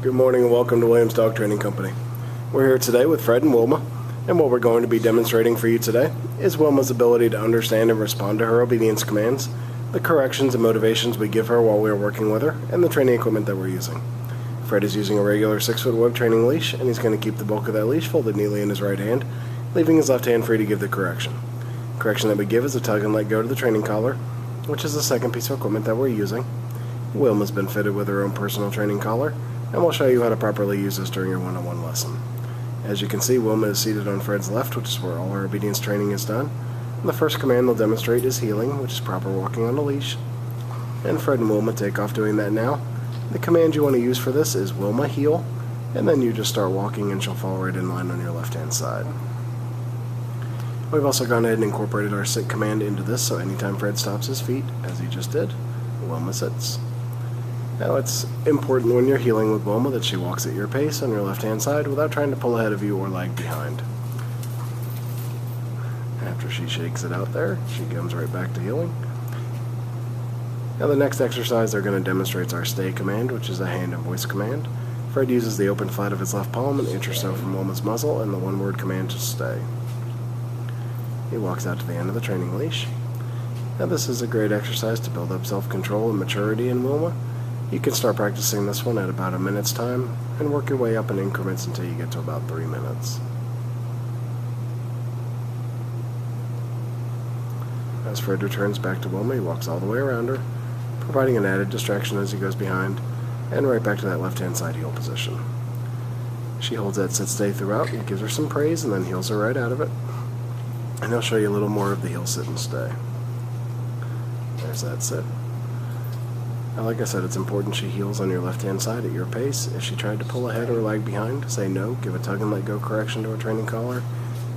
Good morning and welcome to Williams Dog Training Company. We're here today with Fred and Wilma, and what we're going to be demonstrating for you today is Wilma's ability to understand and respond to her obedience commands, the corrections and motivations we give her while we are working with her, and the training equipment that we're using. Fred is using a regular 6-foot web training leash, and he's going to keep the bulk of that leash folded neatly in his right hand, leaving his left hand free to give the correction. The correction that we give is a tug and let go to the training collar, which is the second piece of equipment that we're using. Wilma's been fitted with her own personal training collar, and we'll show you how to properly use this during your one-on-one lesson. As you can see, Wilma is seated on Fred's left, which is where all her obedience training is done. And the first command they'll demonstrate is heeling, which is proper walking on a leash. And Fred and Wilma take off doing that now. The command you want to use for this is Wilma heel, and then you just start walking and she'll fall right in line on your left-hand side. We've also gone ahead and incorporated our sit command into this, so anytime Fred stops his feet, as he just did, Wilma sits. Now it's important when you're heeling with Wilma that she walks at your pace on your left-hand side without trying to pull ahead of you or lag behind. After she shakes it out there, she comes right back to heeling. Now the next exercise they're going to demonstrate is our stay command, which is a hand and voice command. Fred uses the open flat of his left palm an inch or so from Wilma's muzzle and the one-word command to stay. He walks out to the end of the training leash. Now this is a great exercise to build up self-control and maturity in Wilma. You can start practicing this one at about a minute's time and work your way up in increments until you get to about 3 minutes. As Fred returns back to Wilma, he walks all the way around her, providing an added distraction as he goes behind, and right back to that left-hand side heel position. She holds that sit-stay throughout and gives her some praise and then heels her right out of it. And he'll show you a little more of the heel, sit, and stay. There's that sit. Now, like I said, it's important she heels on your left-hand side at your pace. If she tried to pull ahead or lag behind, say no, give a tug and let go correction to her training collar,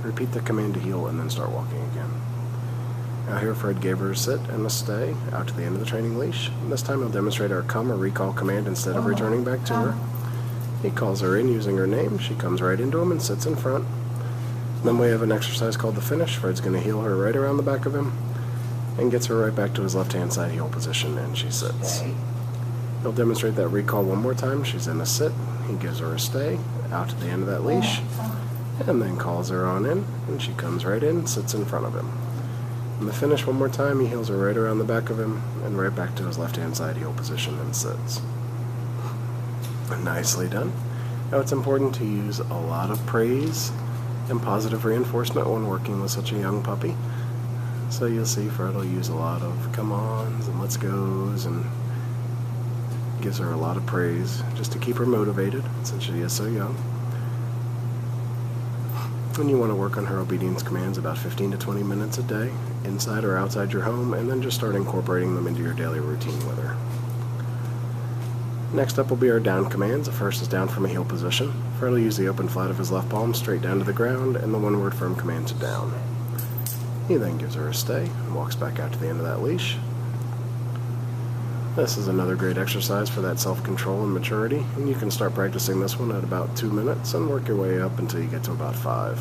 repeat the command to heel, and then start walking again. Now here Fred gave her a sit and a stay out to the end of the training leash. This time he'll demonstrate our come or recall command instead of returning back to her. He calls her in using her name. She comes right into him and sits in front. Then we have an exercise called the finish. Fred's going to heel her right around the back of him and gets her right back to his left-hand side heel position, and she sits. He'll demonstrate that recall one more time. She's in a sit. He gives her a stay out to the end of that leash, and then calls her on in, and she comes right in, sits in front of him. And the finish one more time, he heels her right around the back of him, and right back to his left-hand side heel position and sits. Nicely done. Now it's important to use a lot of praise and positive reinforcement when working with such a young puppy. So you'll see Fred will use a lot of come-ons and let's goes and gives her a lot of praise just to keep her motivated since she is so young. And you want to work on her obedience commands about 15 to 20 minutes a day, inside or outside your home, and then just start incorporating them into your daily routine with her. Next up will be our down commands. The first is down from a heel position. Fred will use the open flat of his left palm straight down to the ground and the one-word firm command to down. He then gives her a stay and walks back out to the end of that leash. This is another great exercise for that self-control and maturity, and you can start practicing this one at about 2 minutes and work your way up until you get to about 5.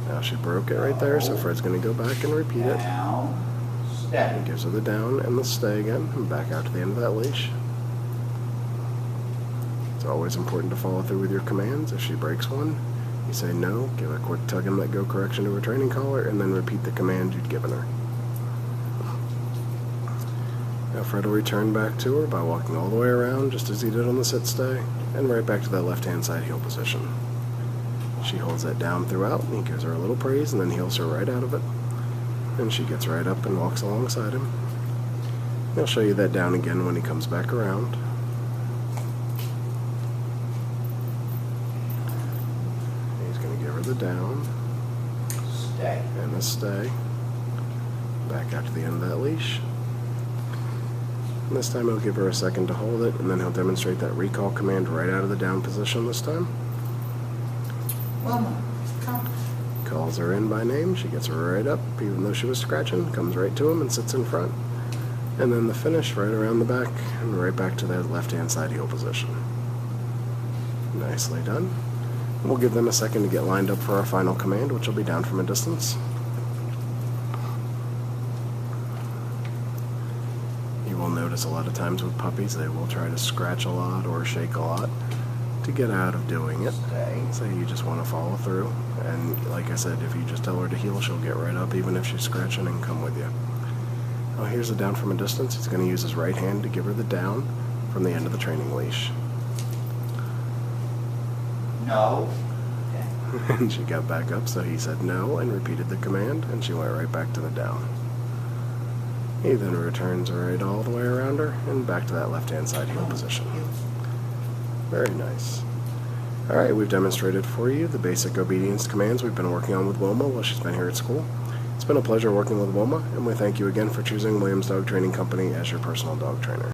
Now she broke it right there, so Fred's going to go back and repeat it. He gives her the down and the stay again, and back out to the end of that leash. It's always important to follow through with your commands. If she breaks one, you say no, give a quick tug and let go correction to her training collar, and then repeat the command you'd given her. Now Fred will return back to her by walking all the way around, just as he did on the sit stay, and right back to that left-hand side heel position. She holds that down throughout, and he gives her a little praise, and then heels her right out of it. And she gets right up and walks alongside him. He'll show you that down again when he comes back around. The down stay and a stay back out to the end of that leash, and this time he'll give her a second to hold it, and then he'll demonstrate that recall command right out of the down position this time. Wilma, come. Calls her in by name. She gets her right up even though she was scratching, comes right to him and sits in front, and then the finish right around the back and right back to that left-hand side heel position. Nicely done. We'll give them a second to get lined up for our final command, which will be down from a distance. You will notice notice a lot of times with puppies they will try to scratch a lot or shake a lot to get out of doing it. So you just want to follow through, and like I said, if you just tell her to heel, she'll get right up even if she's scratching and come with you. Oh, here's the down from a distance. He's going to use his right hand to give her the down from the end of the training leash. No. And she got back up, so he said no and repeated the command, and she went right back to the down. He then returns right all the way around her and back to that left-hand side heel position. Very nice. Alright, we've demonstrated for you the basic obedience commands we've been working on with Wilma while she's been here at school. It's been a pleasure working with Wilma, and we thank you again for choosing Williams Dog Training Company as your personal dog trainer.